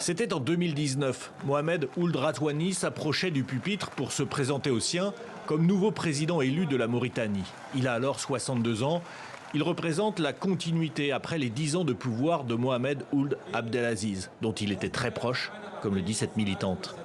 C'était en 2019. Mohamed Ould Razouani s'approchait du pupitre pour se présenter aux siens comme nouveau président élu de la Mauritanie. Il a alors 62 ans. Il représente la continuité après les 10 ans de pouvoir de Mohamed Ould Abdelaziz, dont il était très proche, comme le dit cette militante.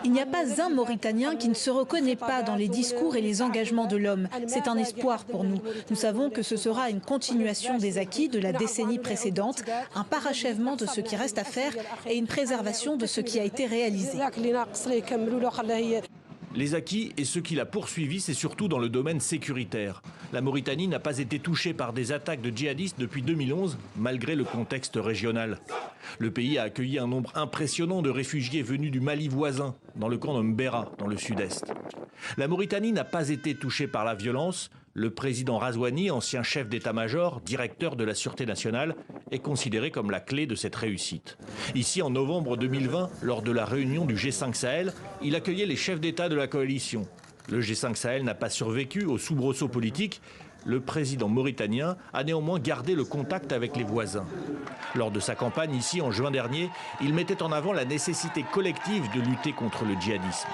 Il n'y a pas un Mauritanien qui ne se reconnaît pas dans les discours et les engagements de l'homme. C'est un espoir pour nous. Nous savons que ce sera une continuation des acquis de la décennie précédente, un parachèvement de ce qui reste à faire et une préservation de ce qui a été réalisé. Les acquis et ce qu'il a poursuivi, c'est surtout dans le domaine sécuritaire. La Mauritanie n'a pas été touchée par des attaques de djihadistes depuis 2011, malgré le contexte régional. Le pays a accueilli un nombre impressionnant de réfugiés venus du Mali voisin, dans le camp de Mbera, dans le sud-est. La Mauritanie n'a pas été touchée par la violence. Le président Razouani, ancien chef d'état-major, directeur de la Sûreté nationale, est considéré comme la clé de cette réussite. Ici, en novembre 2020, lors de la réunion du G5 Sahel, il accueillait les chefs d'État de la coalition. Le G5 Sahel n'a pas survécu au soubresaut politique. Le président mauritanien a néanmoins gardé le contact avec les voisins. Lors de sa campagne ici, en juin dernier, il mettait en avant la nécessité collective de lutter contre le djihadisme.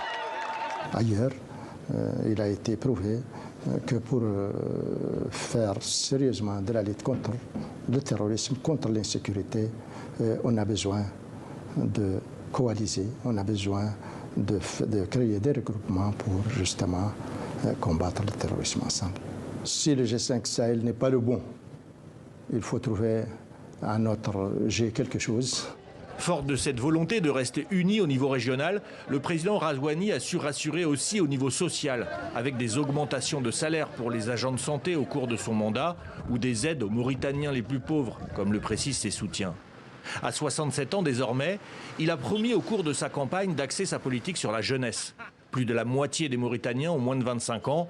Ailleurs, il a été prouvé que pour faire sérieusement de la lutte contre le terrorisme, contre l'insécurité, on a besoin de coaliser, on a besoin de créer des regroupements pour justement combattre le terrorisme ensemble. Si le G5 Sahel n'est pas le bon, il faut trouver un autre G quelque chose. Fort de cette volonté de rester unis au niveau régional, le président Razouani a su rassurer aussi au niveau social, avec des augmentations de salaire pour les agents de santé au cours de son mandat, ou des aides aux Mauritaniens les plus pauvres, comme le précisent ses soutiens. À 67 ans désormais, il a promis au cours de sa campagne d'axer sa politique sur la jeunesse. Plus de la moitié des Mauritaniens ont moins de 25 ans.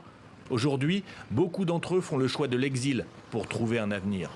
Aujourd'hui, beaucoup d'entre eux font le choix de l'exil pour trouver un avenir.